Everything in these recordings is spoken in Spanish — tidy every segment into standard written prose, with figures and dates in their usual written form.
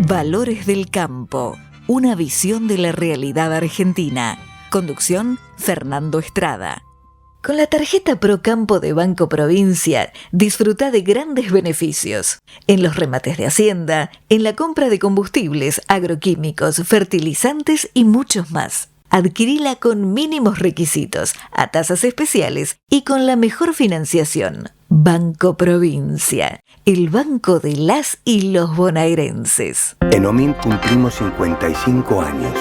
Valores del Campo, una visión de la realidad argentina. Conducción, Fernando Estrada. Con la tarjeta ProCampo de Banco Provincia, disfruta de grandes beneficios. En los remates de Hacienda, en la compra de combustibles, agroquímicos, fertilizantes y muchos más. Adquirila con mínimos requisitos, a tasas especiales y con la mejor financiación. Banco Provincia, el banco de las y los bonaerenses. En OMINT cumplimos 55 años,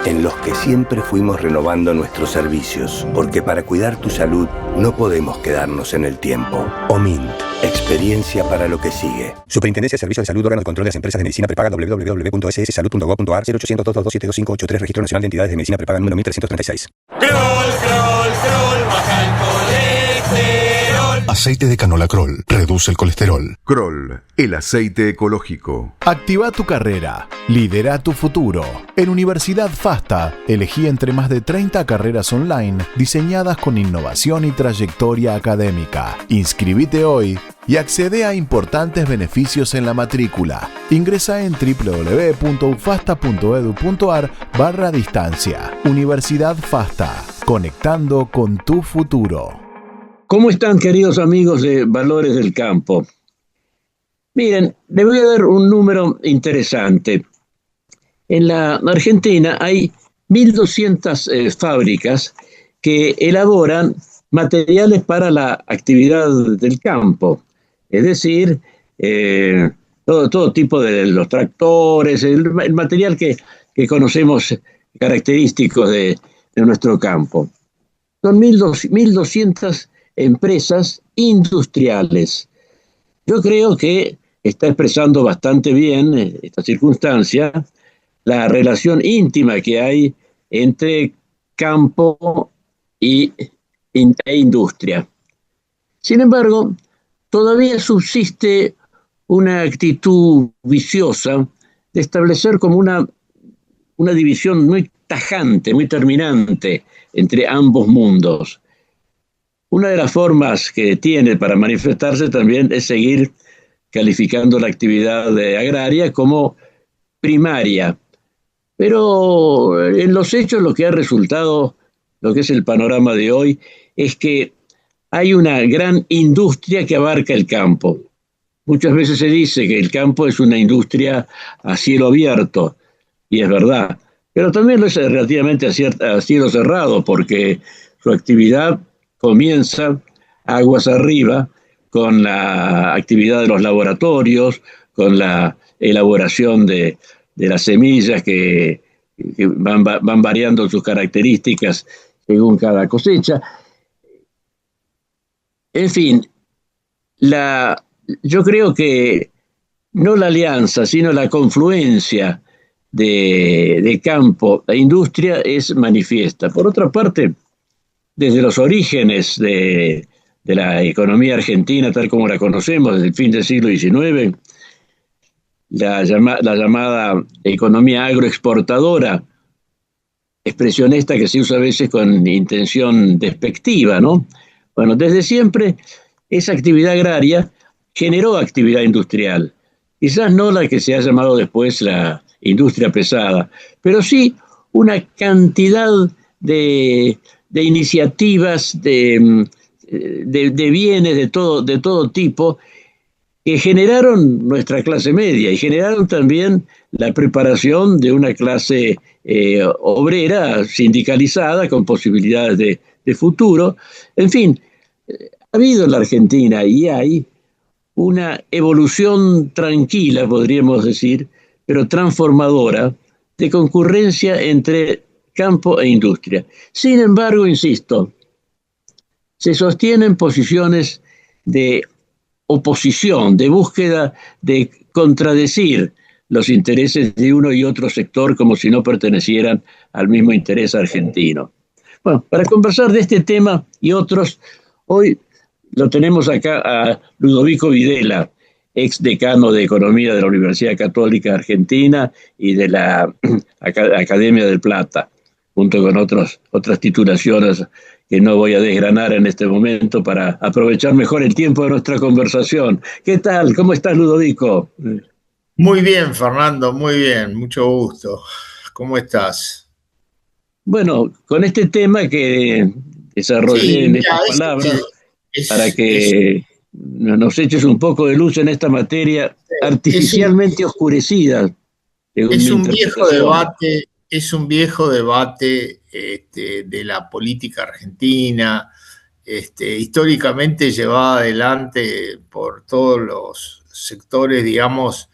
en los que siempre fuimos renovando nuestros servicios, porque para cuidar tu salud no podemos quedarnos en el tiempo. OMINT, experiencia para lo que sigue. Superintendencia de Servicios de Salud, órgano de control de las empresas de medicina prepaga, www.sssalud.gov.ar, 0800-222-72583, Registro Nacional de Entidades de Medicina Prepaga número 1336. Kroll, baja el colesterol. Aceite de canola Kroll reduce el colesterol. Kroll, el aceite ecológico. Activa tu carrera. Lidera tu futuro. En Universidad FASTA, elegí entre más de 30 carreras online diseñadas con innovación y trayectoria académica. Inscribite hoy y accede a importantes beneficios en la matrícula. Ingresa en www.ufasta.edu.ar/distancia. Universidad FASTA, conectando con tu futuro. ¿Cómo están, queridos amigos de Valores del Campo? Miren, les voy a dar un número interesante. En la Argentina hay 1.200 fábricas que elaboran materiales para la actividad del campo. Es decir, todo tipo de los tractores, el material que conocemos característicos de nuestro campo. Son 1.200 empresas industriales. Yo creo que está expresando bastante bien esta circunstancia la relación íntima que hay entre campo e industria. Sin embargo, todavía subsiste una actitud viciosa de establecer como una división muy tajante, muy terminante entre ambos mundos. Una de las formas que tiene para manifestarse también es seguir calificando la actividad agraria como primaria. Pero en los hechos lo que ha resultado, lo que es el panorama de hoy, es que hay una gran industria que abarca el campo. Muchas veces se dice que el campo es una industria a cielo abierto, y es verdad. Pero también lo es relativamente a cielo cerrado, porque su actividad comienza aguas arriba con la actividad de los laboratorios, con la elaboración de las semillas que van variando sus características según cada cosecha. En fin, yo creo que no la alianza, sino la confluencia de campo e industria es manifiesta. Por otra parte, desde los orígenes de la economía argentina, tal como la conocemos desde el fin del siglo XIX, la llamada economía agroexportadora, expresión esta que se usa a veces con intención despectiva, ¿no? Bueno, desde siempre esa actividad agraria generó actividad industrial. Quizás no la que se ha llamado después la industria pesada, pero sí una cantidad de iniciativas, de bienes de todo tipo, que generaron nuestra clase media y generaron también la preparación de una clase obrera sindicalizada con posibilidades de futuro. En fin, ha habido en la Argentina y hay una evolución tranquila, podríamos decir, pero transformadora, de concurrencia entre campo e industria. Sin embargo, insisto, se sostienen posiciones de oposición, de búsqueda de contradecir los intereses de uno y otro sector como si no pertenecieran al mismo interés argentino. Bueno, para conversar de este tema y otros, hoy lo tenemos acá a Ludovico Videla, ex decano de Economía de la Universidad Católica Argentina y de la Academia del Plata, junto con otras titulaciones que no voy a desgranar en este momento para aprovechar mejor el tiempo de nuestra conversación. ¿Qué tal? ¿Cómo estás, Ludovico? Muy bien, Fernando, muy bien, mucho gusto. ¿Cómo estás? Bueno, con este tema que desarrollé Sí, en mira, estas palabras, para es, que nos eches un poco de luz en esta materia es un, artificialmente oscurecida, según es mi un viejo interpretación. debate, es un viejo debate de la política argentina, históricamente llevada adelante por todos los sectores, digamos,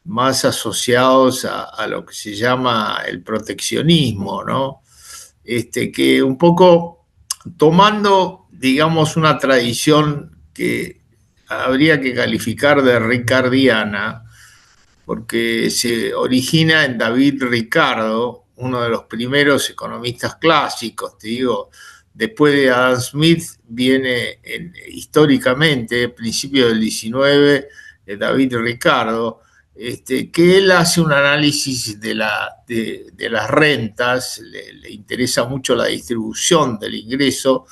más asociados a lo que se llama el proteccionismo, ¿no? Que un poco tomando, digamos, una tradición que habría que calificar de ricardiana, porque se origina en David Ricardo, uno de los primeros economistas clásicos, te digo, después de Adam Smith viene históricamente, principio del 19, David Ricardo, que él hace un análisis de las rentas, le interesa mucho la distribución del ingreso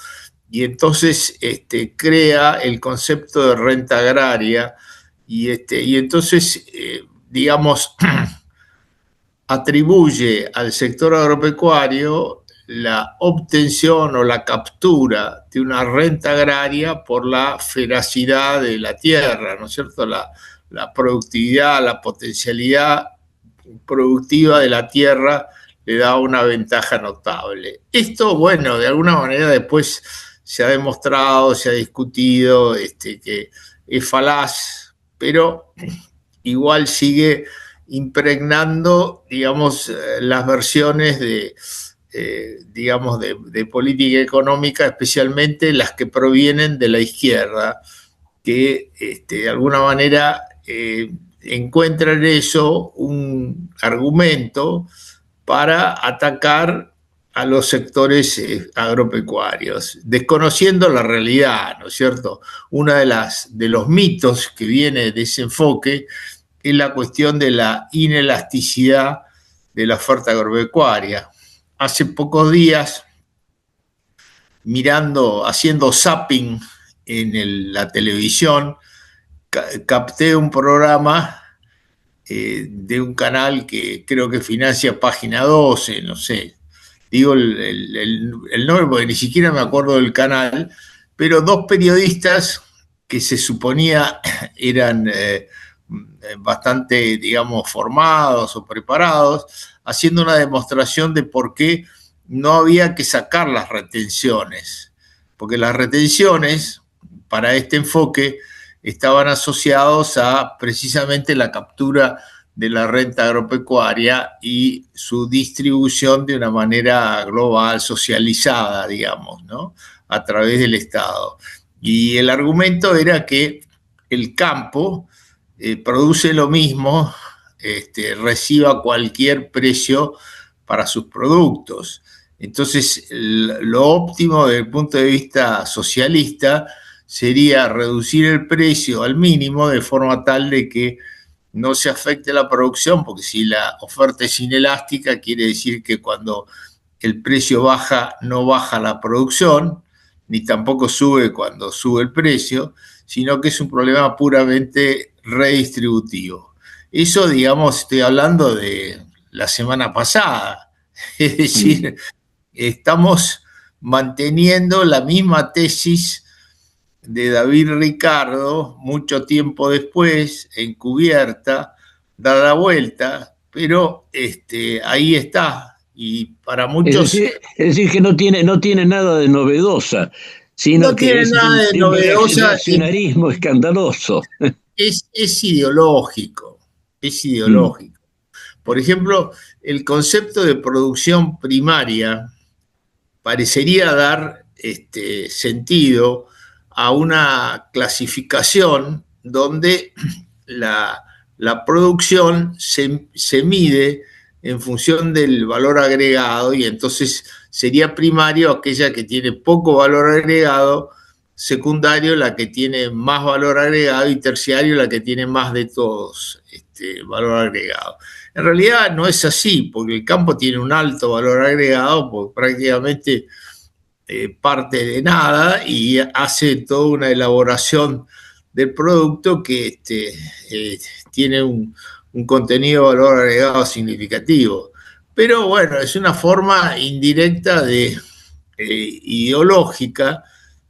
y entonces crea el concepto de renta agraria y entonces, digamos, atribuye al sector agropecuario la obtención o la captura de una renta agraria por la feracidad de la tierra, ¿no es cierto? La productividad, la potencialidad productiva de la tierra le da una ventaja notable. Esto, bueno, de alguna manera después se ha demostrado, se ha discutido que es falaz, pero igual sigue impregnando, digamos, las versiones digamos, de política económica, especialmente las que provienen de la izquierda, que de alguna manera encuentra en eso un argumento para atacar a los sectores agropecuarios, desconociendo la realidad, ¿no es cierto? Uno de los mitos que viene de ese enfoque es la cuestión de la inelasticidad de la oferta agropecuaria. Hace pocos días, haciendo zapping en la televisión, capté un programa de un canal que creo que financia Página 12, no sé, digo el nombre porque ni siquiera me acuerdo del canal, pero dos periodistas que se suponía eran bastante, digamos, formados o preparados, haciendo una demostración de por qué no había que sacar las retenciones, porque las retenciones para este enfoque estaban asociados a precisamente la captura de la renta agropecuaria y su distribución de una manera global, socializada, digamos, ¿no? A través del Estado. Y el argumento era que el campo produce lo mismo, reciba cualquier precio para sus productos. Entonces, lo óptimo desde el punto de vista socialista sería reducir el precio al mínimo de forma tal de que no se afecte la producción, porque si la oferta es inelástica, quiere decir que cuando el precio baja, no baja la producción, ni tampoco sube cuando sube el precio, sino que es un problema puramente redistributivo. Eso, digamos, estoy hablando de la semana pasada, es decir, estamos manteniendo la misma tesis de David Ricardo mucho tiempo después, encubierta, da la vuelta, pero ahí está. Y para muchos... Es decir que no tiene nada de novedosa, sino no que tiene es nada de un novedosa. reaccionarismo escandaloso. Es ideológico, es ideológico. Por ejemplo, el concepto de producción primaria parecería dar sentido a una clasificación donde la producción se mide en función del valor agregado y entonces sería primario aquella que tiene poco valor agregado, secundario la que tiene más valor agregado y terciario la que tiene más de todos valor agregado. En realidad no es así, porque el campo tiene un alto valor agregado, porque prácticamente parte de nada y hace toda una elaboración del producto que tiene un contenido de valor agregado significativo. Pero bueno, es una forma indirecta ideológica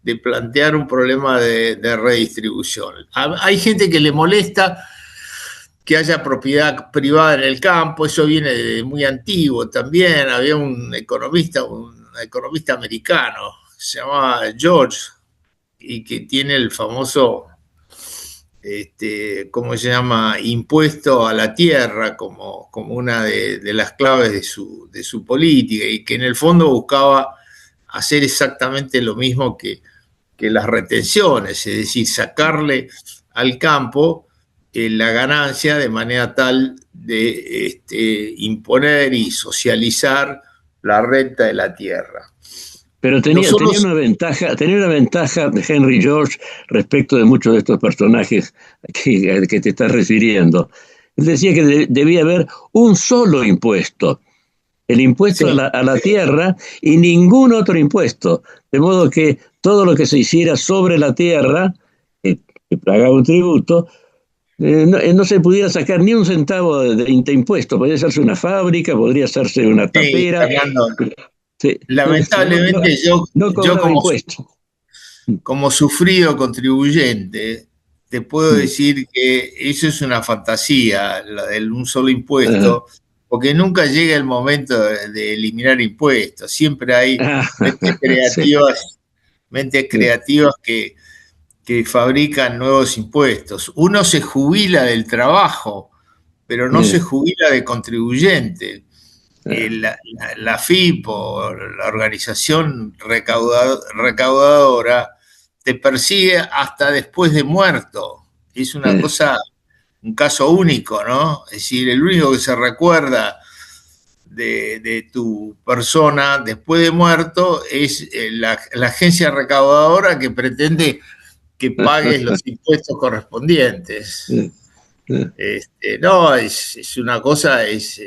de plantear un problema de redistribución. Hay gente que le molesta que haya propiedad privada en el campo, eso viene de muy antiguo también. Había un economista americano, se llamaba George, y que tiene el famoso, ¿cómo se llama?, impuesto a la tierra como una de las claves de su política, y que en el fondo buscaba hacer exactamente lo mismo que las retenciones, es decir, sacarle al campo la ganancia de manera tal de imponer y socializar la renta de la tierra. Pero tenía una ventaja de Henry George respecto de muchos de estos personajes que te estás refiriendo. Él decía que debía haber un solo impuesto, el impuesto a la tierra, y ningún otro impuesto, de modo que todo lo que se hiciera sobre la tierra, que pagaba un tributo, no se pudiera sacar ni un centavo de impuesto. Podría hacerse una fábrica, podría hacerse una tapera. Sí, lamentablemente yo como sufrido contribuyente, te puedo decir que eso es una fantasía, un solo impuesto, porque nunca llega el momento de eliminar impuestos. Siempre hay mentes creativas que fabrican nuevos impuestos. Uno se jubila del trabajo, pero no se jubila de contribuyente. La FIP, o la organización recaudadora, te persigue hasta después de muerto. Es una cosa, un caso único, ¿no? Es decir, el único que se recuerda de tu persona después de muerto es la agencia recaudadora, que pretende que pagues los impuestos correspondientes. No, es una cosa, es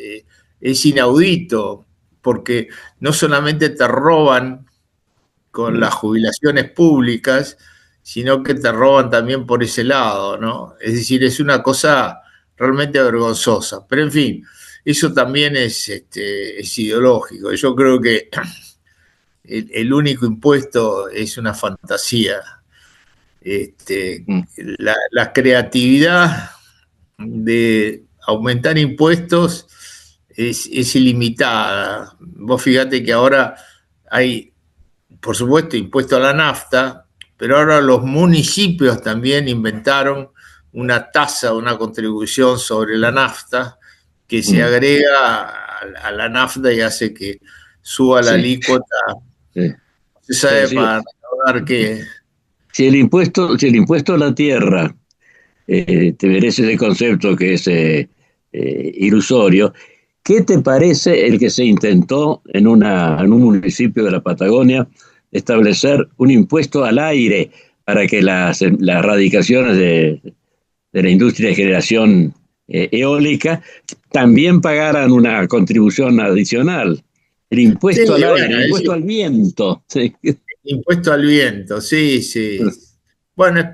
inaudito, porque no solamente te roban con las jubilaciones públicas, sino que te roban también por ese lado, ¿no? Es decir, es una cosa realmente vergonzosa. Pero en fin, eso también es ideológico. Yo creo que el único impuesto es una fantasía. La creatividad de aumentar impuestos es ilimitada. Vos fíjate que ahora hay, por supuesto, impuesto a la nafta, pero ahora los municipios también inventaron una tasa, una contribución sobre la nafta que se agrega a la nafta y hace que suba la alícuota. Se sabe para recaudar qué. Si el impuesto a la tierra te merece ese concepto que es ilusorio, ¿qué te parece el que se intentó en un municipio de la Patagonia establecer un impuesto al aire para que las radicaciones de la industria de generación eólica también pagaran una contribución adicional? El impuesto al aire, el impuesto al viento. Sí. Impuesto al viento, sí. Bueno, es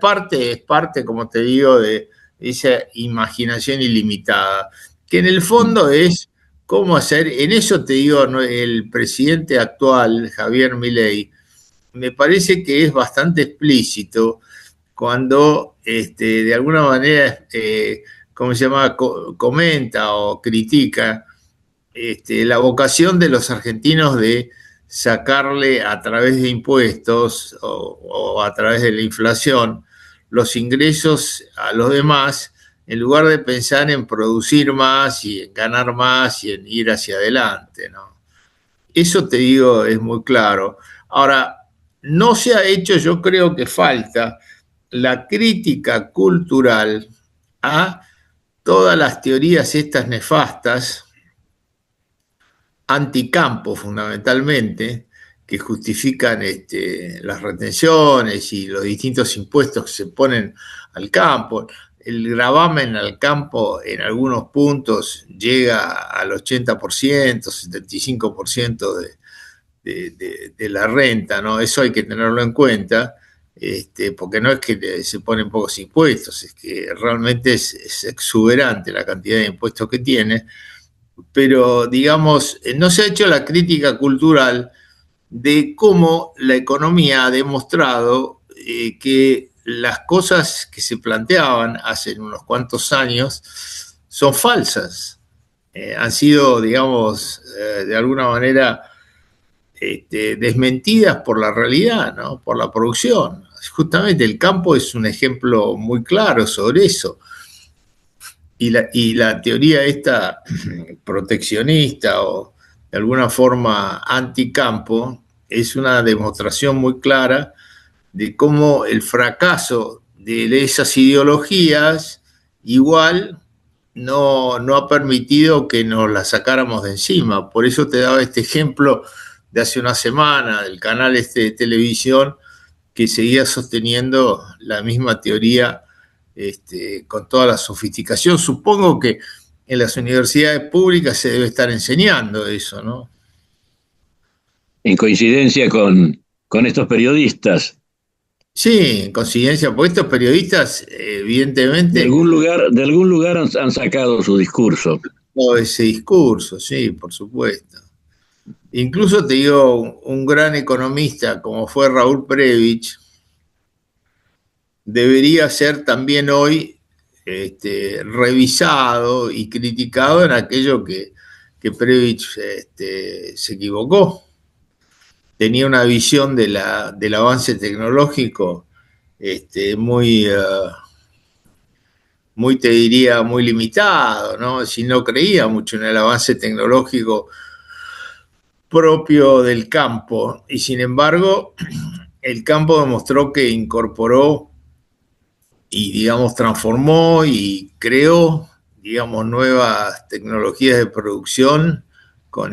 parte, como te digo, de esa imaginación ilimitada, que en el fondo es cómo hacer. En eso te digo, el presidente actual, Javier Milei, me parece que es bastante explícito cuando de alguna manera, ¿cómo se llama?, comenta o critica la vocación de los argentinos de sacarle a través de impuestos o a través de la inflación los ingresos a los demás, en lugar de pensar en producir más y en ganar más y en ir hacia adelante, ¿no? Eso, te digo, es muy claro. Ahora, no se ha hecho, yo creo que falta la crítica cultural a todas las teorías estas nefastas, anticampo fundamentalmente, que justifican las retenciones y los distintos impuestos que se ponen al campo. El gravamen al campo en algunos puntos llega al 80%, 75% de la renta, ¿no? Eso hay que tenerlo en cuenta. porque no es que se ponen pocos impuestos, es que realmente es exuberante la cantidad de impuestos que tiene, pero digamos, no se ha hecho la crítica cultural de cómo la economía ha demostrado que las cosas que se planteaban hace unos cuantos años son falsas. Han sido, digamos, de alguna manera desmentidas por la realidad, ¿no? Por la producción. Justamente el campo es un ejemplo muy claro sobre eso. Y la teoría esta proteccionista o de alguna forma anticampo es una demostración muy clara de cómo el fracaso de esas ideologías igual no ha permitido que nos las sacáramos de encima. Por eso te daba este ejemplo de hace una semana del canal de televisión que seguía sosteniendo la misma teoría con toda la sofisticación. Supongo que en las universidades públicas se debe estar enseñando eso, ¿no? En coincidencia con estos periodistas. Sí, en coincidencia, porque estos periodistas, evidentemente... De algún lugar han sacado su discurso. Todo ese discurso, sí, por supuesto. Incluso te digo, un gran economista como fue Raúl Prebisch, debería ser también hoy revisado y criticado en aquello que Prebisch se equivocó. Tenía una visión del avance tecnológico muy, te diría, muy limitado, ¿no? Si no creía mucho en el avance tecnológico propio del campo, y sin embargo, el campo demostró que incorporó y, digamos, transformó y creó, digamos, nuevas tecnologías de producción con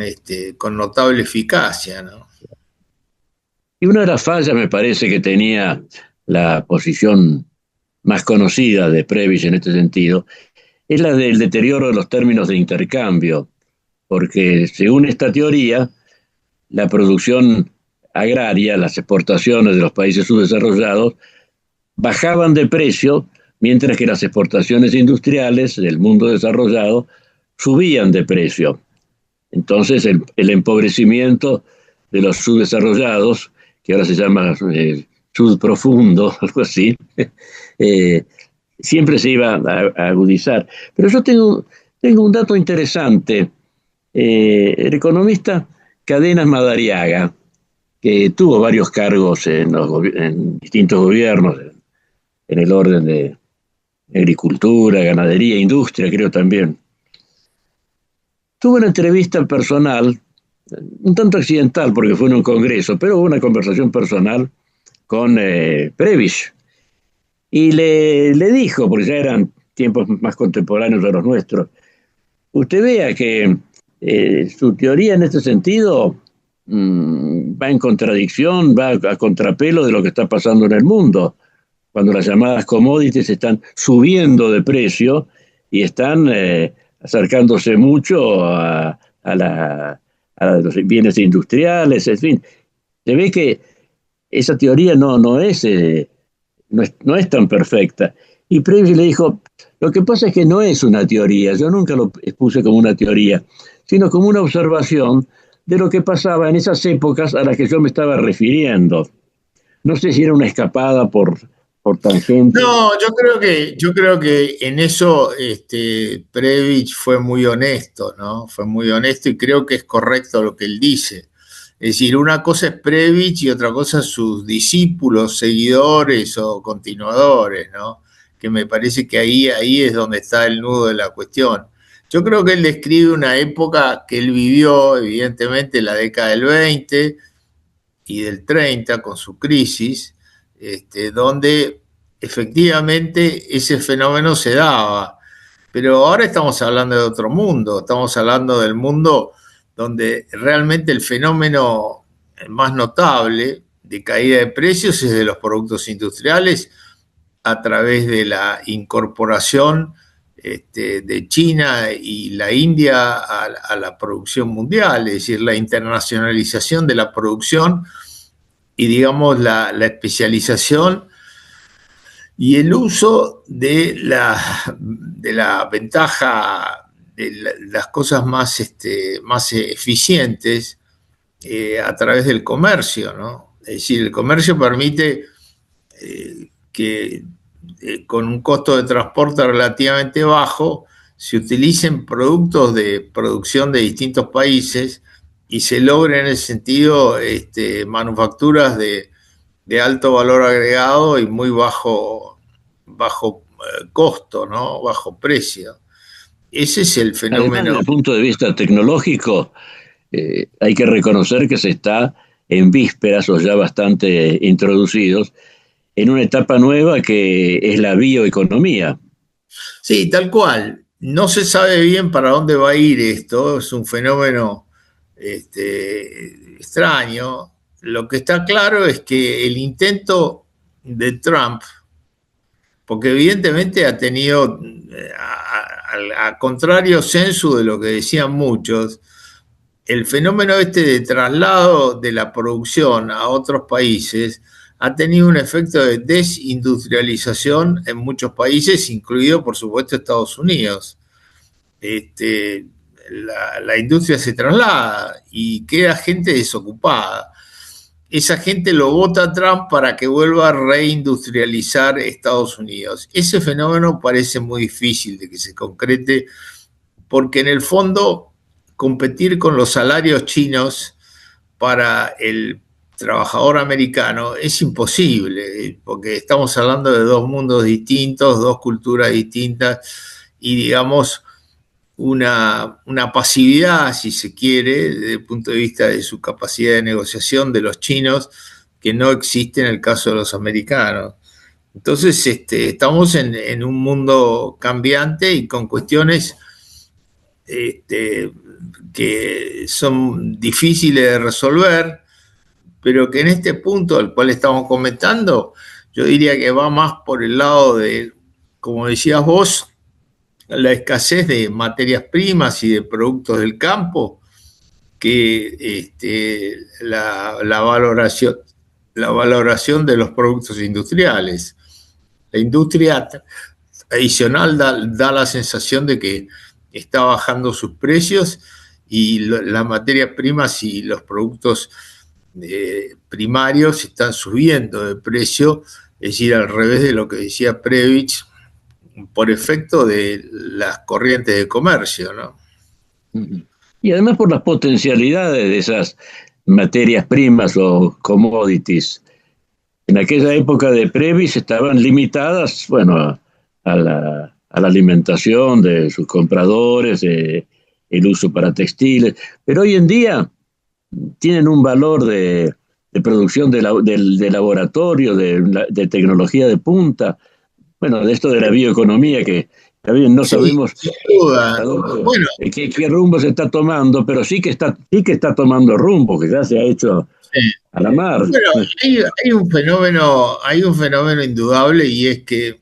notable eficacia, ¿no? Y una de las fallas, me parece, que tenía la posición más conocida de Prebisch en este sentido, es la del deterioro de los términos de intercambio, porque según esta teoría, la producción agraria, las exportaciones de los países subdesarrollados, bajaban de precio, mientras que las exportaciones industriales del mundo desarrollado subían de precio. Entonces, el empobrecimiento de los subdesarrollados, que ahora se llama sud profundo, algo así, siempre se iba a agudizar. Pero yo tengo un dato interesante. El economista Cadenas Madariaga, que tuvo varios cargos en distintos gobiernos, en el orden de agricultura, ganadería, industria, creo también, tuvo una entrevista personal, un tanto accidental porque fue en un congreso, pero hubo una conversación personal con Prebisch. Y le dijo, porque ya eran tiempos más contemporáneos a los nuestros, usted vea que su teoría en este sentido va en contradicción, va a contrapelo de lo que está pasando en el mundo, cuando las llamadas commodities están subiendo de precio y están acercándose mucho a los bienes industriales, en fin. Se ve que esa teoría no es tan perfecta. Y Prebisch le dijo, lo que pasa es que no es una teoría, yo nunca lo expuse como una teoría, sino como una observación de lo que pasaba en esas épocas a las que yo me estaba refiriendo. No sé si era una escapada por tangente. No, yo creo que en eso Prebisch fue muy honesto, ¿no? Fue muy honesto y creo que es correcto lo que él dice. Es decir, una cosa es Prebisch y otra cosa sus discípulos, seguidores o continuadores, ¿no? Que me parece que ahí es donde está el nudo de la cuestión. Yo creo que él describe una época que él vivió, evidentemente, la década del 20 y del 30 con su crisis, donde efectivamente ese fenómeno se daba. Pero ahora estamos hablando de otro mundo, estamos hablando del mundo donde realmente el fenómeno más notable de caída de precios es de los productos industriales a través de la incorporación de China y la India a la producción mundial, es decir, la internacionalización de la producción digamos, la especialización y el uso de la ventaja, de las cosas más eficientes a través del comercio, ¿no? Es decir, el comercio permite que con un costo de transporte relativamente bajo se utilicen productos de producción de distintos países y se logren en ese sentido manufacturas de alto valor agregado y muy bajo costo, ¿no? Bajo precio. Ese es el fenómeno. Además, desde el punto de vista tecnológico, hay que reconocer que se está en vísperas o ya bastante introducidos en una etapa nueva que es la bioeconomía. Sí, tal cual. No se sabe bien para dónde va a ir esto, es un fenómeno extraño. Lo que está claro es que el intento de Trump, porque evidentemente ha tenido, a contrario sensu de lo que decían muchos, el fenómeno de traslado de la producción a otros países ha tenido un efecto de desindustrialización en muchos países, incluido por supuesto Estados Unidos. La industria se traslada y queda gente desocupada. Esa gente lo vota Trump para que vuelva a reindustrializar Estados Unidos. Ese fenómeno parece muy difícil de que se concrete, porque en el fondo competir con los salarios chinos para el trabajador americano es imposible, porque estamos hablando de dos mundos distintos, dos culturas distintas y, digamos, una pasividad, si se quiere, desde el punto de vista de su capacidad de negociación de los chinos, que no existe en el caso de los americanos. Entonces, estamos en un mundo cambiante y con cuestiones que son difíciles de resolver, pero que en este punto al cual estamos comentando, yo diría que va más por el lado de, como decías vos, la escasez de materias primas y de productos del campo, que la valoración de los productos industriales. La industria tradicional da la sensación de que está bajando sus precios y las materias primas y los productos primarios están subiendo de precio, es decir, al revés de lo que decía Prebisch, por efecto de las corrientes de comercio, ¿no? Y además por las potencialidades de esas materias primas o commodities. En aquella época de Prebisch estaban limitadas, bueno, a la alimentación de sus compradores, el uso para textiles, pero hoy en día tienen un valor de producción de laboratorio, de tecnología de punta, bueno, de esto de la bioeconomía que también no sabemos qué rumbo se está tomando, pero sí que está tomando rumbo, que ya se ha hecho a la mar. Bueno, hay un fenómeno indudable, y es que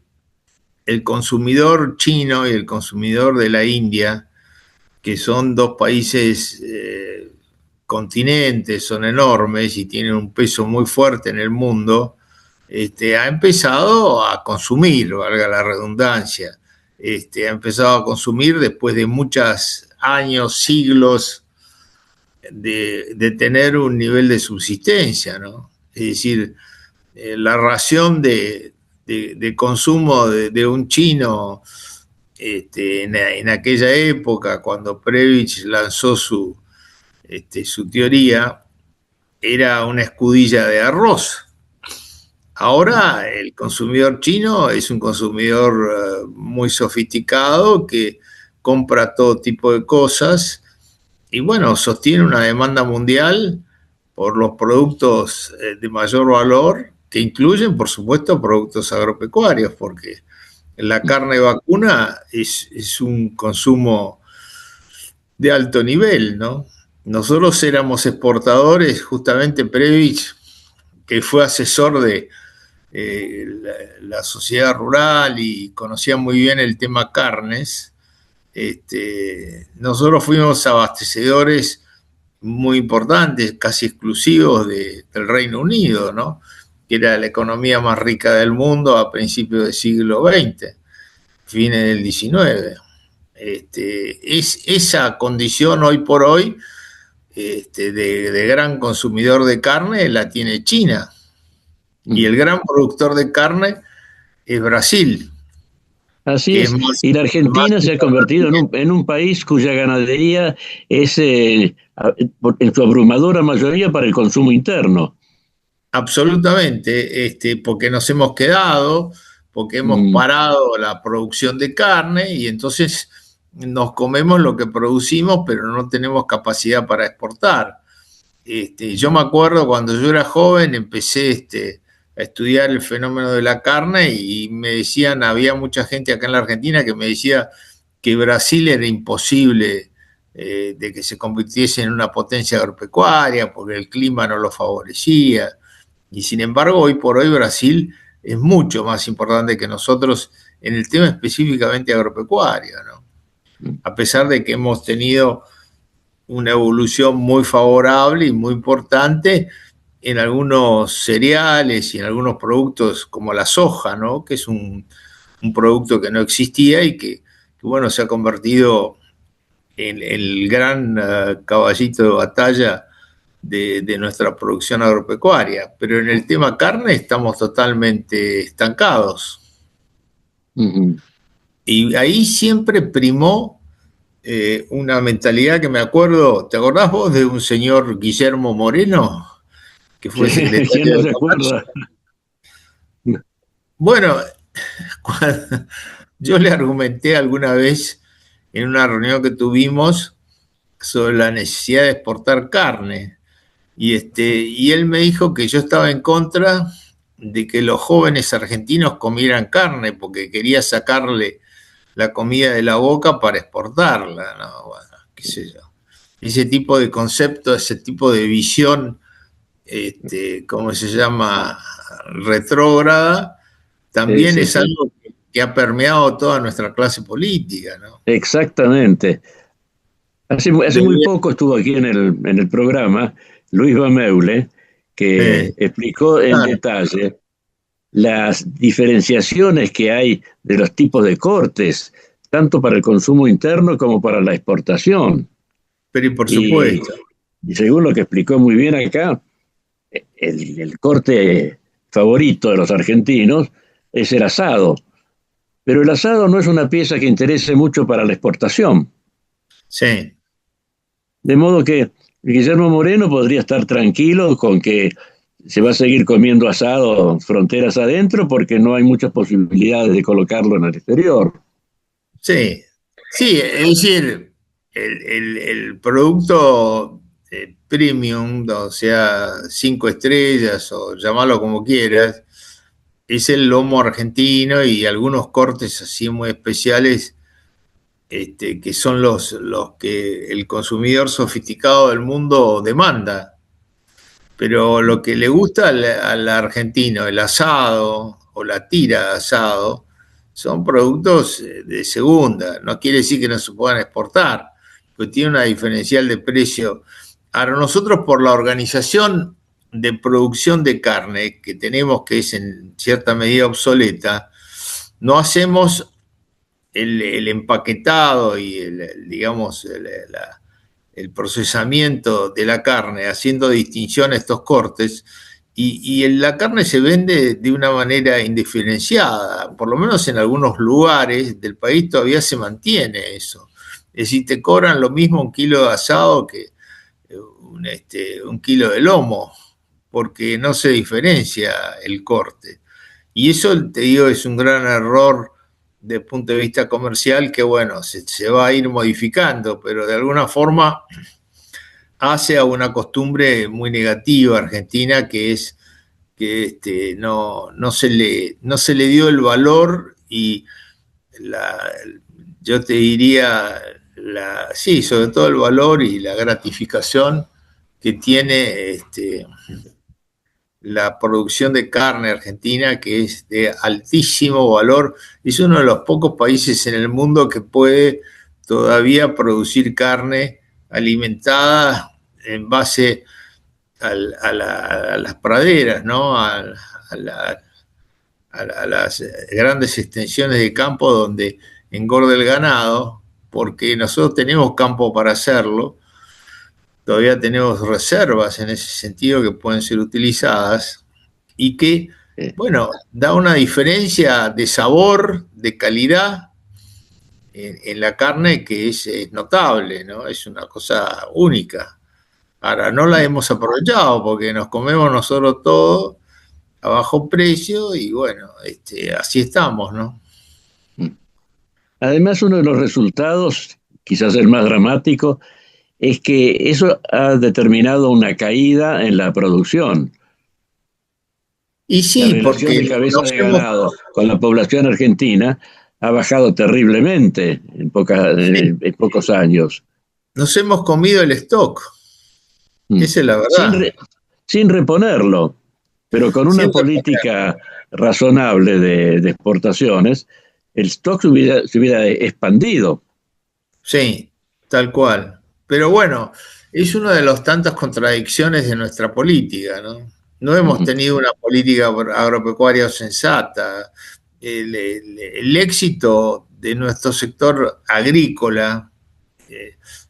el consumidor chino y el consumidor de la India, que son dos países continentes, son enormes y tienen un peso muy fuerte en el mundo, ha empezado a consumir, valga la redundancia, ha empezado a consumir después de muchos años, siglos de tener un nivel de subsistencia, ¿no? Es decir, la ración de consumo de un chino en aquella época, cuando Prebisch lanzó su teoría, era una escudilla de arroz. Ahora el consumidor chino es un consumidor muy sofisticado que compra todo tipo de cosas y, bueno, sostiene una demanda mundial por los productos de mayor valor, que incluyen, por supuesto, productos agropecuarios, porque la carne vacuna es un consumo de alto nivel, ¿no? Nosotros éramos exportadores, justamente Prebisch, que fue asesor de la sociedad rural y conocía muy bien el tema carnes. Nosotros fuimos abastecedores muy importantes, casi exclusivos del Reino Unido, ¿no? Que era la economía más rica del mundo a principios del siglo XX, fines del XIX. Esa condición hoy por hoy de gran consumidor de carne la tiene China, y el gran productor de carne es Brasil. Así es, y la Argentina se ha convertido en un país cuya ganadería es en su abrumadora mayoría para el consumo interno. Absolutamente, porque nos hemos quedado, porque hemos parado la producción de carne y entonces nos comemos lo que producimos, pero no tenemos capacidad para exportar. Yo me acuerdo cuando yo era joven, empecé a estudiar el fenómeno de la carne y me decían, había mucha gente acá en la Argentina que me decía que Brasil era imposible de que se convirtiese en una potencia agropecuaria porque el clima no lo favorecía. Y sin embargo, hoy por hoy Brasil es mucho más importante que nosotros en el tema específicamente agropecuario, ¿no? A pesar de que hemos tenido una evolución muy favorable y muy importante en algunos cereales y en algunos productos como la soja, ¿no? Que es un producto que no existía y que bueno, se ha convertido en el gran caballito de batalla de nuestra producción agropecuaria. Pero en el tema carne estamos totalmente estancados. Y ahí siempre primó una mentalidad que me acuerdo, ¿te acordás vos de un señor Guillermo Moreno? Que fue secretario de Comercio. Bueno, yo le argumenté alguna vez en una reunión que tuvimos sobre la necesidad de exportar carne y él me dijo que yo estaba en contra de que los jóvenes argentinos comieran carne porque quería sacarle la comida de la boca para exportarla, ¿no? Bueno, qué sé yo. Ese tipo de concepto, ese tipo de visión ¿cómo se llama? Retrógrada, también es algo que ha permeado toda nuestra clase política, ¿no? Exactamente. Hace muy poco estuvo aquí en el programa Luis Bameule, que explicó en detalle las diferenciaciones que hay de los tipos de cortes, tanto para el consumo interno como para la exportación. Pero y por supuesto. Y según lo que explicó muy bien acá, el corte favorito de los argentinos es el asado, pero el asado no es una pieza que interese mucho para la exportación. Sí. De modo que Guillermo Moreno podría estar tranquilo con que se va a seguir comiendo asado fronteras adentro porque no hay muchas posibilidades de colocarlo en el exterior. Sí, sí, es decir, el producto premium, o sea, 5 estrellas o llamarlo como quieras, es el lomo argentino y algunos cortes así muy especiales que son los que el consumidor sofisticado del mundo demanda. Pero lo que le gusta al argentino, el asado o la tira de asado, son productos de segunda. No quiere decir que no se puedan exportar, pues tiene una diferencial de precio. Ahora, nosotros por la organización de producción de carne que tenemos, que es en cierta medida obsoleta, no hacemos el empaquetado y el procesamiento de la carne, haciendo distinción a estos cortes, y la carne se vende de una manera indiferenciada, por lo menos en algunos lugares del país todavía se mantiene eso. Es decir, te cobran lo mismo un kilo de asado que un kilo de lomo, porque no se diferencia el corte. Y eso, te digo, es un gran error desde el punto de vista comercial que, bueno, se va a ir modificando, pero de alguna forma hace a una costumbre muy negativa argentina, que es que no se le dio el valor y yo te diría, sí, sobre todo el valor y la gratificación que tiene la producción de carne argentina, que es de altísimo valor. Es uno de los pocos países en el mundo que puede todavía producir carne alimentada en base a las praderas, ¿no? A las grandes extensiones de campo donde engorda el ganado, porque nosotros tenemos campo para hacerlo, todavía tenemos reservas en ese sentido que pueden ser utilizadas y que, bueno, da una diferencia de sabor, de calidad en la carne que es notable, ¿no? Es una cosa única. Ahora, no la hemos aprovechado porque nos comemos nosotros todo a bajo precio y bueno, así estamos, ¿no? Además, uno de los resultados, quizás el más dramático, es que eso ha determinado una caída en la producción. Y sí, la porque relación de cabeza de ganado con la población argentina ha bajado terriblemente en pocos años. Nos hemos comido el stock. Esa es la verdad. Sin reponerlo, pero con una política razonable de exportaciones, el stock se hubiera expandido. Sí, tal cual. Pero bueno, es una de las tantas contradicciones de nuestra política, ¿no? No hemos tenido una política agropecuaria sensata. El éxito de nuestro sector agrícola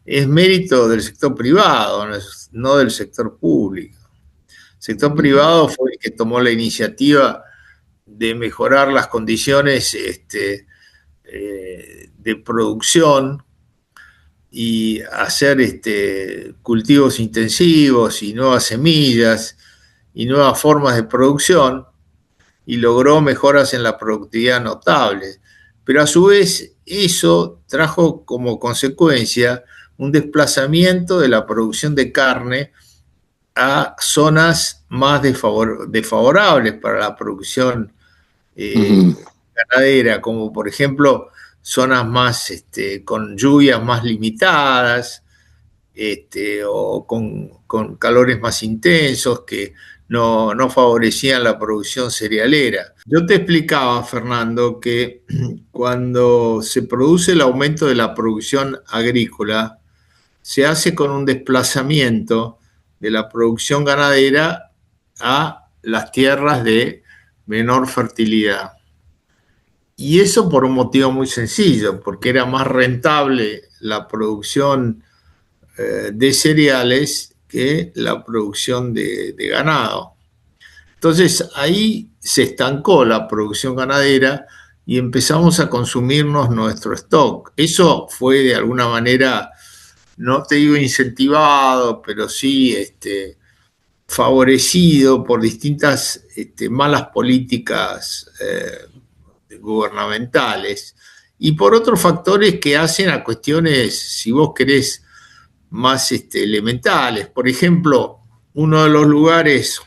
es mérito del sector privado, no del sector público. El sector privado fue el que tomó la iniciativa de mejorar las condiciones de producción y hacer cultivos intensivos y nuevas semillas y nuevas formas de producción, y logró mejoras en la productividad notables. Pero a su vez eso trajo como consecuencia un desplazamiento de la producción de carne a zonas más desfavorables para la producción ganadera, como por ejemplo zonas más con lluvias más limitadas, o con calores más intensos que no favorecían la producción cerealera. Yo te explicaba, Fernando, que cuando se produce el aumento de la producción agrícola, se hace con un desplazamiento de la producción ganadera a las tierras de menor fertilidad. Y eso por un motivo muy sencillo, porque era más rentable la producción de cereales que la producción de ganado. Entonces ahí se estancó la producción ganadera y empezamos a consumirnos nuestro stock. Eso fue de alguna manera, no te digo incentivado, pero sí favorecido por distintas malas políticas gubernamentales y por otros factores que hacen a cuestiones, si vos querés, más elementales. Por ejemplo, uno de los lugares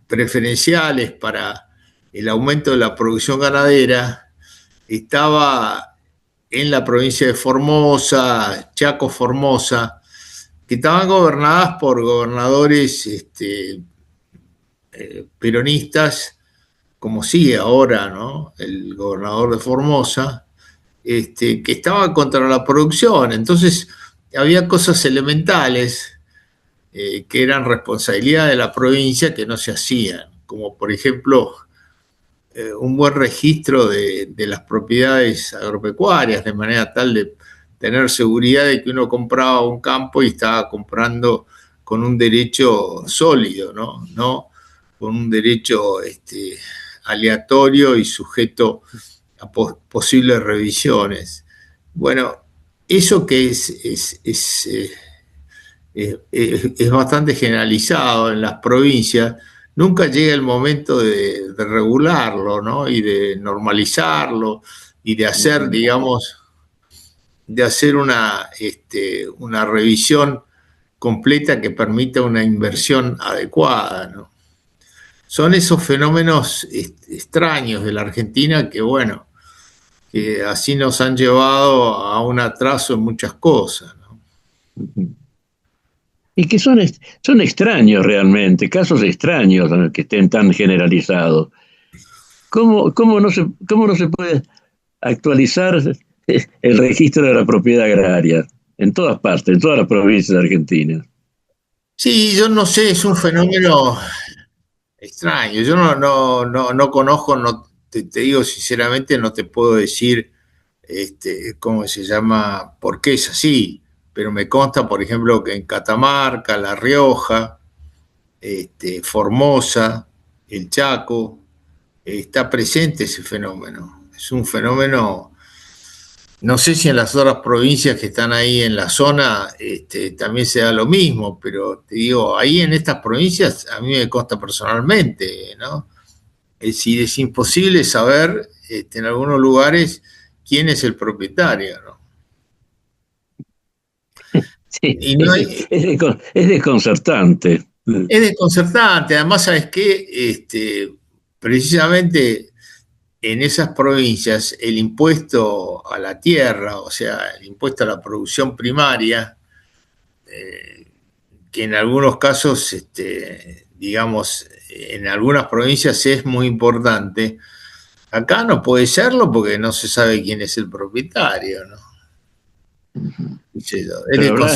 preferenciales para el aumento de la producción ganadera estaba en la provincia de Formosa, Chaco, Formosa, que estaban gobernadas por gobernadores peronistas, como sigue ahora, ¿no? El gobernador de Formosa, que estaba contra la producción. Entonces había cosas elementales que eran responsabilidad de la provincia que no se hacían, como por ejemplo un buen registro de las propiedades agropecuarias, de manera tal de tener seguridad de que uno compraba un campo y estaba comprando con un derecho sólido, no con un derecho aleatorio y sujeto a posibles revisiones. Bueno, eso que es bastante generalizado en las provincias, nunca llega el momento de regularlo, ¿no? Y de normalizarlo y de hacer, digamos, una revisión completa que permita una inversión adecuada, ¿no? Son esos fenómenos extraños de la Argentina que, bueno, que así nos han llevado a un atraso en muchas cosas, ¿no? Y que son extraños realmente, casos extraños que estén tan generalizados. ¿Cómo no se puede actualizar el registro de la propiedad agraria? en todas partes, en todas las provincias de Argentina. Sí, yo no sé, es un fenómeno extraño. Yo no conozco, te digo sinceramente, no te puedo decir cómo se llama, por qué es así, pero me consta, por ejemplo, que en Catamarca, La Rioja, Formosa, el Chaco, está presente ese fenómeno. Es un fenómeno, no sé si en las otras provincias que están ahí en la zona también se da lo mismo, pero te digo, ahí en estas provincias a mí me consta personalmente, ¿no? Es decir, es imposible saber en algunos lugares quién es el propietario, ¿no? Sí, Y no hay, es desconcertante. es desconcertante. Además, ¿sabes qué? Precisamente en esas provincias el impuesto a la tierra, o sea, el impuesto a la producción primaria, que en algunos casos, digamos, en algunas provincias es muy importante, acá no puede serlo porque no se sabe quién es el propietario, ¿no? Pero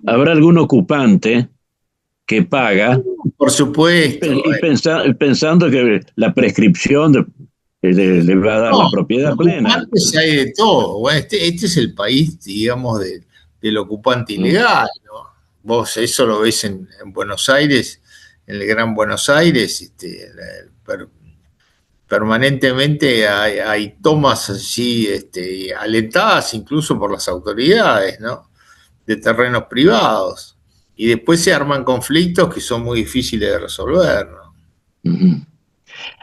habrá algún ocupante que paga. Por supuesto. Pensando que la prescripción le va a dar la propiedad plena. Antes hay de todo. Bueno, este es el país, digamos, del ocupante ilegal, ¿no? Vos eso lo ves en Buenos Aires, en el Gran Buenos Aires, permanentemente hay tomas así, alentadas incluso por las autoridades, ¿no? De terrenos privados. Y después se arman conflictos que son muy difíciles de resolver, ¿no? Uh-huh.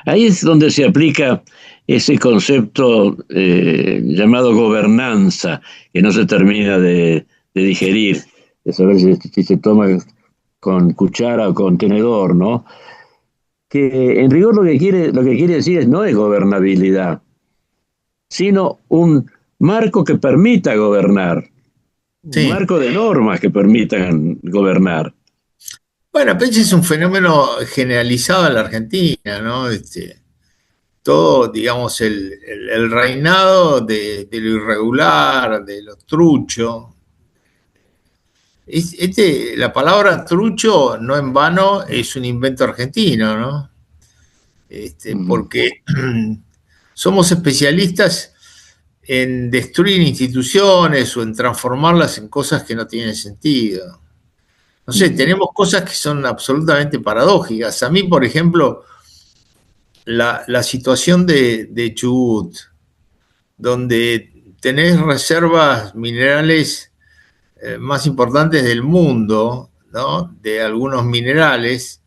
Ahí es donde se aplica ese concepto llamado gobernanza, que no se termina de digerir, de saber si se toma con cuchara o con tenedor, ¿no? Que en rigor lo que quiere decir no es gobernabilidad, sino un marco que permita gobernar, sí. Un marco de normas que permitan gobernar. Bueno, pero ese es un fenómeno generalizado en la Argentina, ¿no? Todo, digamos, el reinado de lo irregular, de lo trucho. La palabra trucho, no en vano, es un invento argentino, ¿no? Porque somos especialistas en destruir instituciones o en transformarlas en cosas que no tienen sentido. No sé, tenemos cosas que son absolutamente paradójicas. A mí, por ejemplo, la situación de Chubut, donde tenés reservas minerales más importantes del mundo, ¿no? De algunos minerales,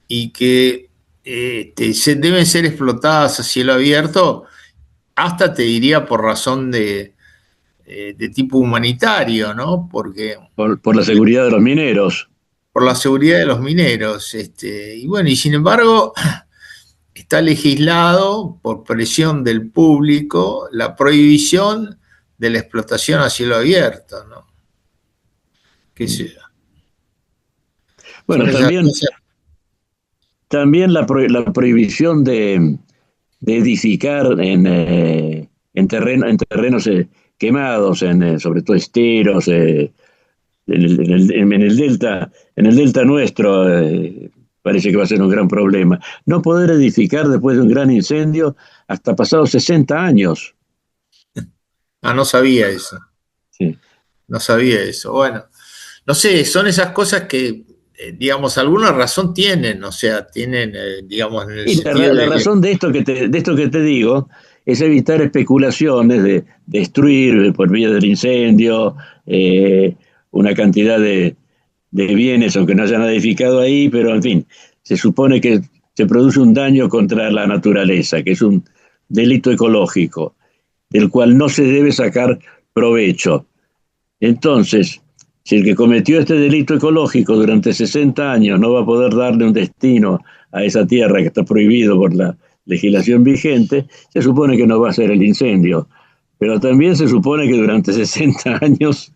y que deben ser explotadas a cielo abierto, hasta te diría por razón de tipo humanitario, ¿no? Porque por la seguridad de los mineros. Por la seguridad de los mineros. Y bueno, y sin embargo, está legislado por presión del público la prohibición de la explotación a cielo abierto, ¿no? ¿Qué sé yo? Bueno, también la prohibición de edificar en terrenos quemados, sobre todo esteros, en el delta nuestro, parece que va a ser un gran problema. No poder edificar después de un gran incendio hasta pasados 60 años. Ah, no sabía eso. Sí. No sabía eso. Bueno, no sé, son esas cosas que, digamos, alguna razón tienen, o sea, tienen, digamos, en el sentido la razón de esto que te digo es evitar especulaciones de destruir por vía del incendio una cantidad de bienes, aunque no hayan edificado ahí, pero en fin, se supone que se produce un daño contra la naturaleza, que es un delito ecológico, del cual no se debe sacar provecho. Entonces, si el que cometió este delito ecológico durante 60 años no va a poder darle un destino a esa tierra que está prohibido por la legislación vigente, se supone que no va a ser el incendio. Pero también se supone que durante 60 años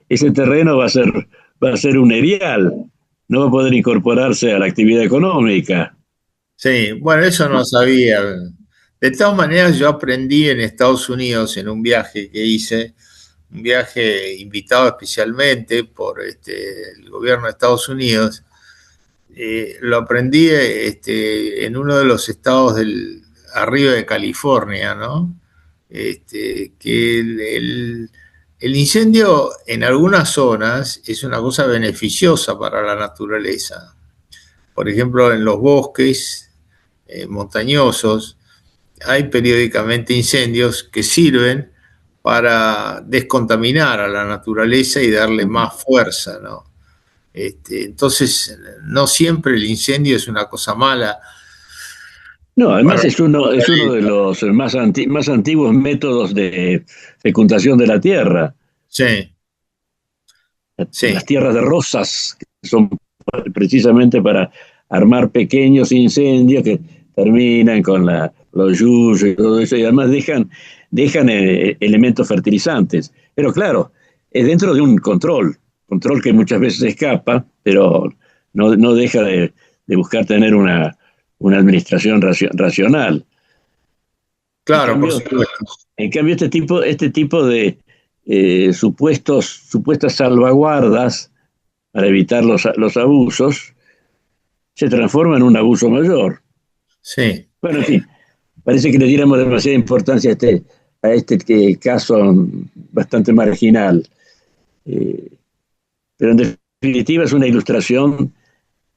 ese terreno va a ser un erial, no va a poder incorporarse a la actividad económica. Sí, bueno, eso no sabía. De todas maneras, yo aprendí en Estados Unidos, en un viaje que hice, un viaje invitado especialmente por el gobierno de Estados Unidos. Lo aprendí en uno de los estados arriba de California, ¿no? Que el incendio en algunas zonas es una cosa beneficiosa para la naturaleza. Por ejemplo, en los bosques montañosos hay periódicamente incendios que sirven para descontaminar a la naturaleza y darle más fuerza, ¿no? Entonces, no siempre el incendio es una cosa mala. No, además es uno de los más antiguos métodos de fecundación de la tierra. Sí. Sí. Las tierras de rosas, que son precisamente para armar pequeños incendios que terminan con los yuyos y todo eso, y además dejan elementos fertilizantes. Pero claro, es dentro de un control que muchas veces escapa, pero no deja de buscar tener una administración racional. Claro, en cambio, este tipo de supuestas salvaguardas para evitar los abusos se transforma en un abuso mayor. Sí. Bueno, en fin, parece que le diéramos demasiada importancia a este caso bastante marginal. Pero en definitiva es una ilustración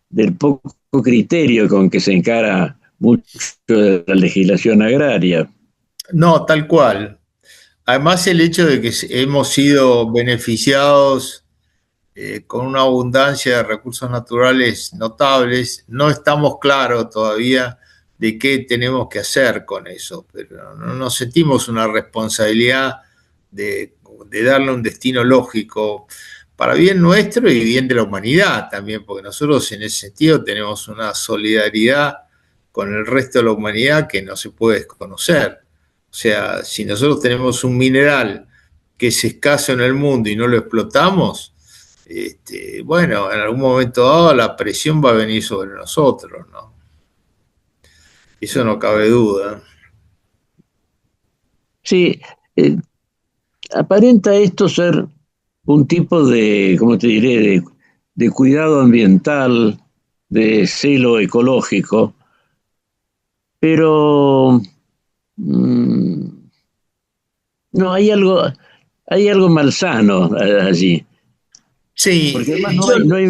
del poco criterio con que se encara mucho de la legislación agraria. No, tal cual. Además, el hecho de que hemos sido beneficiados con una abundancia de recursos naturales notables, no estamos claros todavía de qué tenemos que hacer con eso, pero no nos sentimos una responsabilidad de darle un destino lógico para bien nuestro y bien de la humanidad también, porque nosotros en ese sentido tenemos una solidaridad con el resto de la humanidad que no se puede desconocer. O sea, si nosotros tenemos un mineral que es escaso en el mundo y no lo explotamos, bueno, en algún momento dado la presión va a venir sobre nosotros, ¿no? Eso no cabe duda. Sí, aparenta esto ser un tipo de, ¿cómo te diré?, de cuidado ambiental, de celo ecológico, pero no, hay algo malsano allí. Sí. Porque además no hay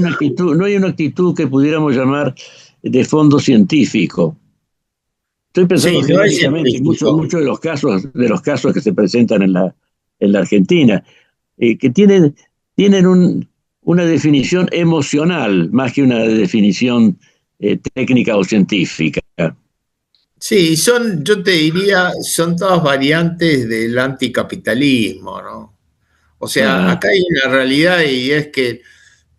una actitud que pudiéramos llamar de fondo científico. Estoy pensando Sí, genéricamente en muchos de los casos que se presentan en la Argentina, que tienen una definición emocional más que una definición técnica o científica. Sí, yo te diría, son todas variantes del anticapitalismo, ¿no? O sea, acá hay una realidad y es que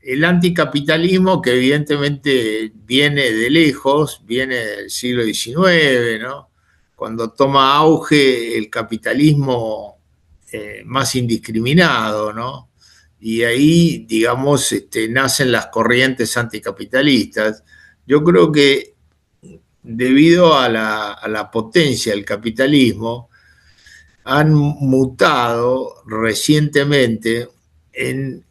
el anticapitalismo, que evidentemente viene de lejos, viene del siglo XIX, ¿no? Cuando toma auge el capitalismo más indiscriminado, ¿no? Y ahí, digamos, nacen las corrientes anticapitalistas. Yo creo que debido a la potencia del capitalismo, han mutado recientemente en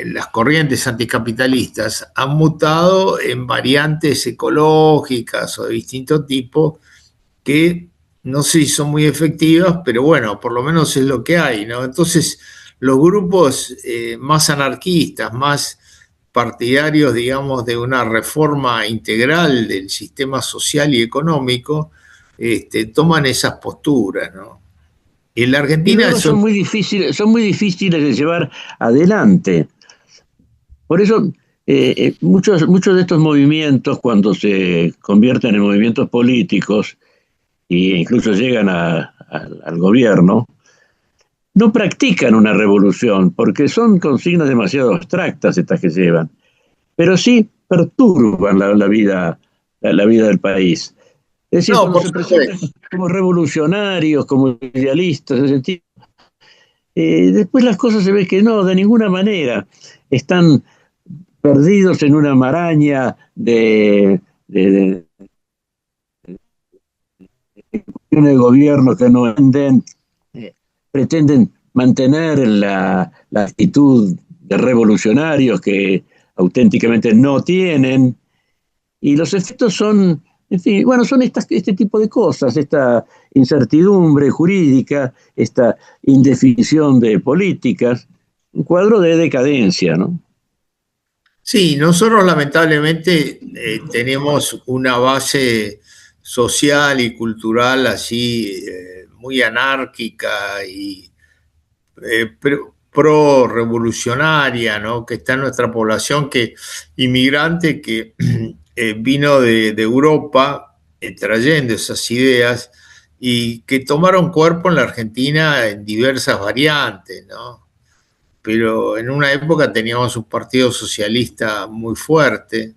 las corrientes anticapitalistas, han mutado en variantes ecológicas o de distinto tipo que no sé si son muy efectivas, pero bueno, por lo menos es lo que hay, ¿no? Entonces, los grupos más anarquistas, más partidarios, digamos, de una reforma integral del sistema social y económico, toman esas posturas, ¿no? En la Argentina son muy difíciles de llevar adelante. Por eso, muchos de estos movimientos, cuando se convierten en movimientos políticos e incluso llegan al gobierno, no practican una revolución, porque son consignas demasiado abstractas estas que llevan, pero sí perturban la vida del país. Es decir, cuando se presentan como revolucionarios, como idealistas, después las cosas se ven que no, de ninguna manera. Están perdidos en una maraña de gobierno que no pretenden mantener la actitud de revolucionarios que auténticamente no tienen, y los efectos son, en fin, bueno, son este tipo de cosas, esta incertidumbre jurídica, esta indefinición de políticas, un cuadro de decadencia, ¿no? Sí, nosotros lamentablemente tenemos una base social y cultural así muy anárquica y pro-revolucionaria, ¿no? Que está en nuestra población, que inmigrante que vino de Europa trayendo esas ideas y que tomaron cuerpo en la Argentina en diversas variantes, ¿no? Pero en una época teníamos un partido socialista muy fuerte.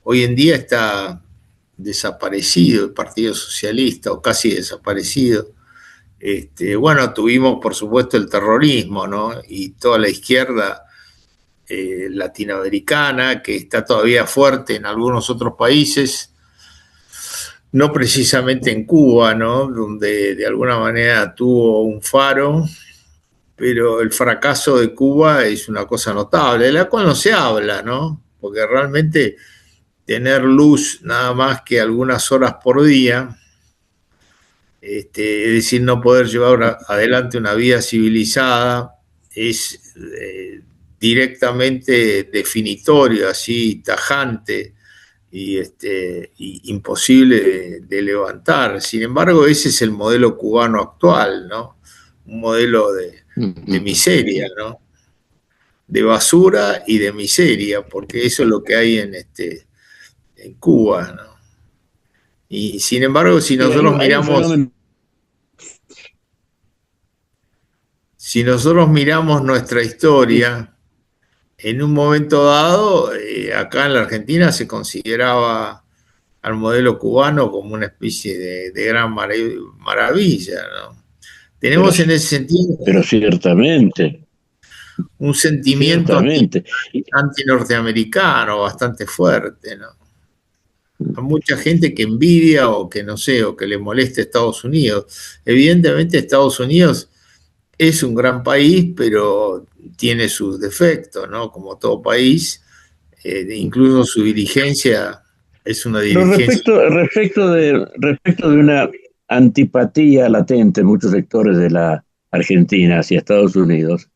Hoy en día está desaparecido el Partido Socialista, o casi desaparecido. Bueno, tuvimos por supuesto el terrorismo, ¿no? Y toda la izquierda latinoamericana, que está todavía fuerte en algunos otros países, no precisamente en Cuba, ¿no? Donde de alguna manera tuvo un faro, pero el fracaso de Cuba es una cosa notable, de la cual no se habla, ¿no? Porque realmente tener luz nada más que algunas horas por día, es decir, no poder llevar adelante una vida civilizada, es directamente definitorio, así tajante y imposible de levantar. Sin embargo, ese es el modelo cubano actual, ¿no? Un modelo de miseria, ¿no? De basura y de miseria, porque eso es lo que hay en Cuba, ¿no? Y sin embargo, si nosotros miramos nuestra historia, en un momento dado, acá en la Argentina se consideraba al modelo cubano como una especie de gran maravilla, ¿no? Tenemos en ese sentido... Pero ciertamente. Un sentimiento anti-norteamericano bastante fuerte, ¿no? Hay mucha gente que envidia o que no sé, o que le molesta a Estados Unidos. Evidentemente Estados Unidos es un gran país, pero tiene sus defectos, ¿no? Como todo país, incluso su dirigencia es una dirigencia... Respecto de una antipatía latente en muchos sectores de la Argentina hacia Estados Unidos,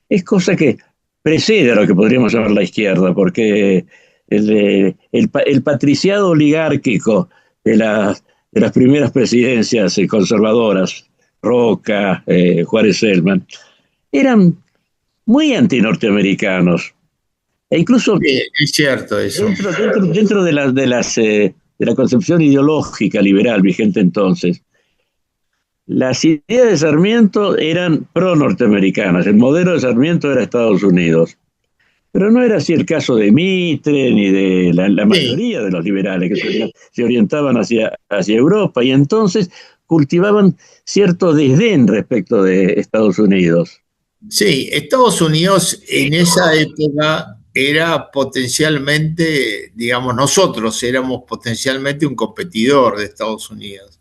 es cosa que precede a lo que podríamos llamar la izquierda, porque el patriciado oligárquico de las primeras presidencias conservadoras, Roca, Juárez Selman, eran muy antinorteamericanos. E incluso es cierto eso. Dentro de la concepción ideológica liberal vigente entonces, las ideas de Sarmiento eran pro-norteamericanas, el modelo de Sarmiento era Estados Unidos. Pero no era así el caso de Mitre ni de la mayoría de los liberales que se orientaban hacia Europa, y entonces cultivaban cierto desdén respecto de Estados Unidos. Sí, Estados Unidos en esa época era potencialmente, digamos, nosotros éramos potencialmente un competidor de Estados Unidos.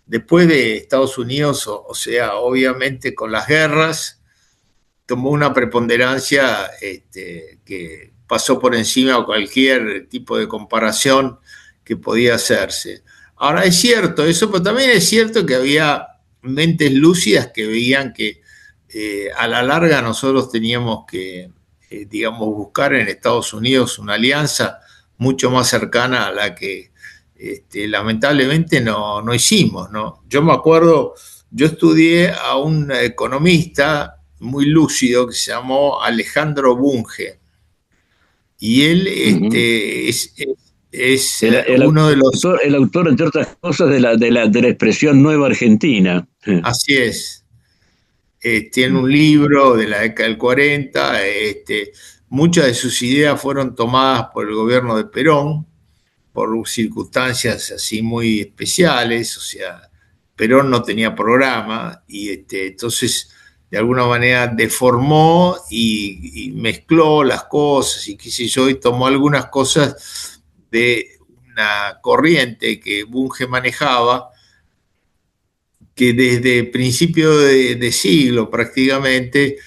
Después de Estados Unidos, o sea, obviamente con las guerras, tomó una preponderancia que pasó por encima de cualquier tipo de comparación que podía hacerse. Ahora es cierto eso, pero también es cierto que había mentes lúcidas que veían que a la larga nosotros teníamos que, digamos, buscar en Estados Unidos una alianza mucho más cercana a la que lamentablemente no hicimos, ¿no? Yo me acuerdo, yo estudié a un economista muy lúcido que se llamó Alejandro Bunge, y él es uno de los... El autor, entre otras cosas, de la expresión Nueva Argentina. Así es. Tiene un libro de la década del 40, muchas de sus ideas fueron tomadas por el gobierno de Perón, por circunstancias así muy especiales, o sea, Perón no tenía programa, y entonces de alguna manera deformó y mezcló las cosas, y qué sé yo, y tomó algunas cosas de una corriente que Bunge manejaba, que desde principio de siglo prácticamente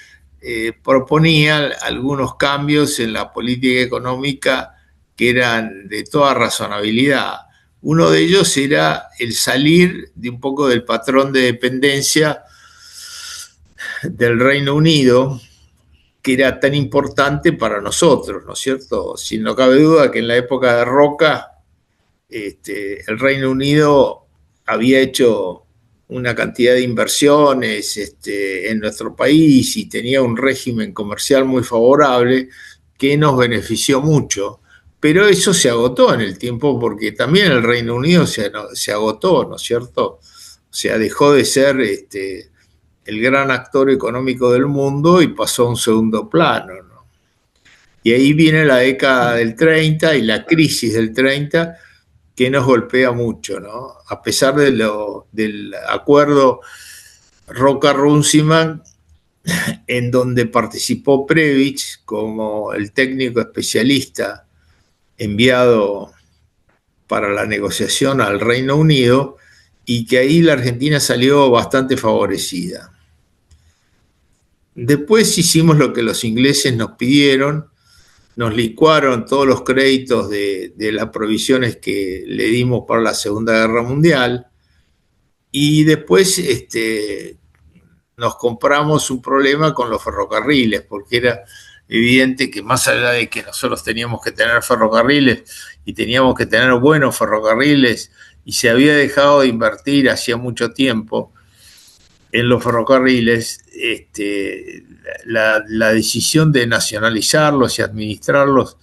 proponía algunos cambios en la política económica que eran de toda razonabilidad. Uno de ellos era el salir de un poco del patrón de dependencia del Reino Unido, que era tan importante para nosotros, ¿no es cierto? Si no cabe duda que en la época de Roca, el Reino Unido había hecho una cantidad de inversiones en nuestro país y tenía un régimen comercial muy favorable que nos benefició mucho. Pero eso se agotó en el tiempo porque también el Reino Unido se agotó, ¿no es cierto? O sea, dejó de ser el gran actor económico del mundo y pasó a un segundo plano, ¿no? Y ahí viene la década del 30 y la crisis del 30 que nos golpea mucho, ¿no? A pesar del acuerdo Roca-Runciman, en donde participó Prebisch como el técnico especialista enviado para la negociación al Reino Unido, y que ahí la Argentina salió bastante favorecida. Después hicimos lo que los ingleses nos pidieron, nos licuaron todos los créditos de las provisiones que le dimos para la Segunda Guerra Mundial, y después nos compramos un problema con los ferrocarriles, porque era evidente que más allá de que nosotros teníamos que tener ferrocarriles y teníamos que tener buenos ferrocarriles, y se había dejado de invertir hacía mucho tiempo en los ferrocarriles, la decisión de nacionalizarlos y administrarlos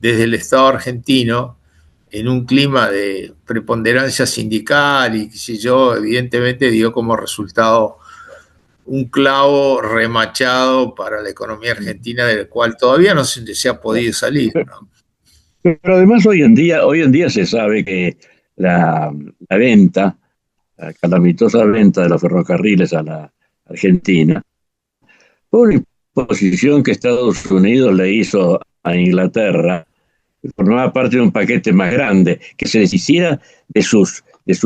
desde el Estado argentino en un clima de preponderancia sindical y qué sé yo, evidentemente dio como resultado un clavo remachado para la economía argentina, del cual todavía no se ha podido salir, ¿no? Pero además hoy en día se sabe que la venta, la calamitosa venta de los ferrocarriles a la Argentina, por una imposición que Estados Unidos le hizo a Inglaterra, formaba parte de un paquete más grande, que se deshiciera de sus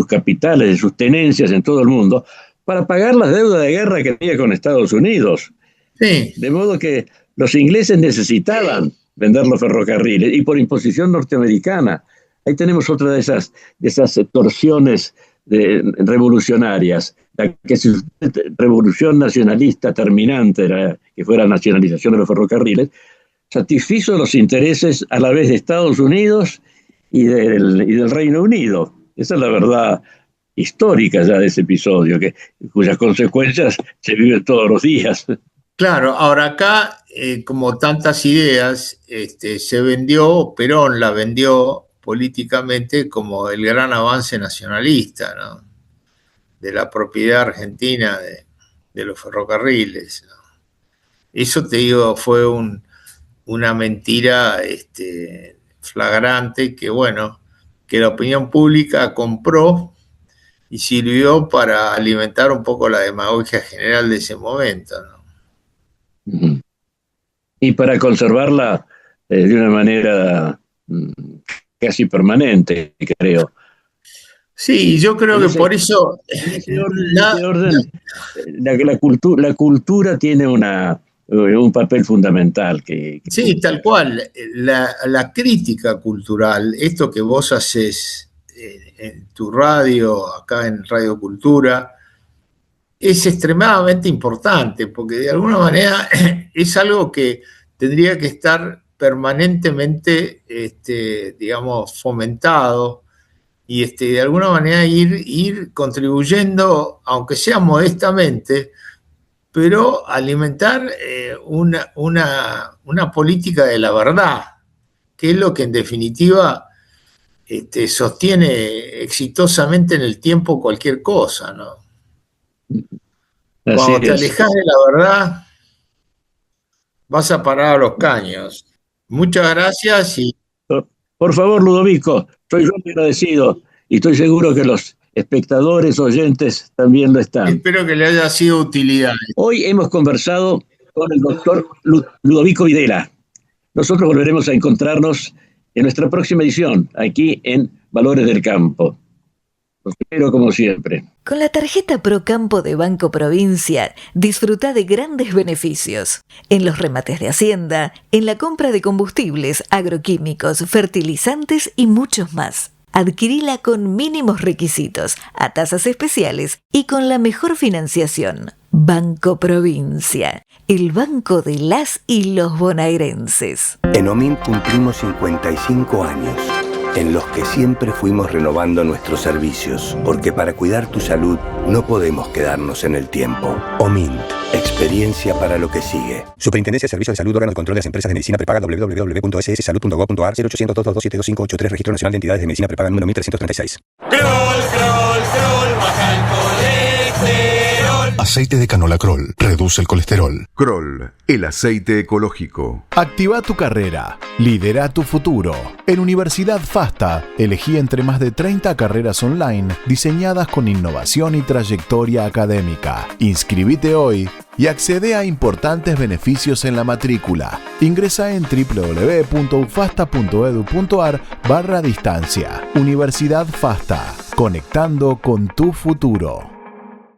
capitales, de sus tenencias en todo el mundo, para pagar las deudas de guerra que tenía con Estados Unidos. Sí. De modo que los ingleses necesitaban vender los ferrocarriles, y por imposición norteamericana. Ahí tenemos otra de esas torsiones revolucionarias. La que su revolución nacionalista terminante era que fue la nacionalización de los ferrocarriles, satisfizo los intereses a la vez de Estados Unidos y del Reino Unido. Esa es la verdad histórica ya de ese episodio, cuyas consecuencias se viven todos los días. Claro, ahora acá, como tantas ideas, Perón la vendió políticamente como el gran avance nacionalista, ¿no? De la propiedad argentina de los ferrocarriles, ¿no? Eso, te digo, fue una mentira flagrante que la opinión pública compró y sirvió para alimentar un poco la demagogia general de ese momento, ¿no? Y para conservarla de una manera casi permanente, creo. Sí, yo creo que por eso la cultura tiene un papel fundamental. Sí, tal cual. La crítica cultural, esto que vos haces en tu radio, acá en Radio Cultura, es extremadamente importante, porque de alguna manera es algo que tendría que estar permanentemente, digamos, fomentado, y de alguna manera ir contribuyendo, aunque sea modestamente, pero alimentar una política de la verdad, que es lo que en definitiva sostiene exitosamente en el tiempo cualquier cosa, ¿no? Cuando te alejas de la verdad, vas a parar a los caños. Muchas gracias. Por favor, Ludovico, soy yo muy agradecido y estoy seguro que los espectadores, oyentes también lo están. Espero que le haya sido de utilidad. Hoy hemos conversado con el doctor Ludovico Videla. Nosotros volveremos a encontrarnos en nuestra próxima edición, aquí en Valores del Campo. Los quiero como siempre. Con la tarjeta Procampo de Banco Provincia, disfruta de grandes beneficios. En los remates de Hacienda, en la compra de combustibles, agroquímicos, fertilizantes y muchos más. Adquirila con mínimos requisitos, a tasas especiales y con la mejor financiación. Banco Provincia, el banco de las y los bonaerenses. En Omint cumplimos 55 años, en los que siempre fuimos renovando nuestros servicios, porque para cuidar tu salud no podemos quedarnos en el tiempo. Omint, experiencia para lo que sigue. Superintendencia de Servicios de Salud, órgano de control de las empresas de medicina prepaga, www.sssalud.gov.ar, 0800-222-72583, Registro Nacional de Entidades de Medicina Prepaga número 1336. Kroll, baja el colesterol. Aceite de canola Kroll reduce el colesterol. Kroll, el aceite ecológico. Activa tu carrera. Lidera tu futuro. En Universidad FASTA, elegí entre más de 30 carreras online diseñadas con innovación y trayectoria académica. Inscribite hoy y accede a importantes beneficios en la matrícula. Ingresa en www.ufasta.edu.ar/distancia. Universidad FASTA, conectando con tu futuro.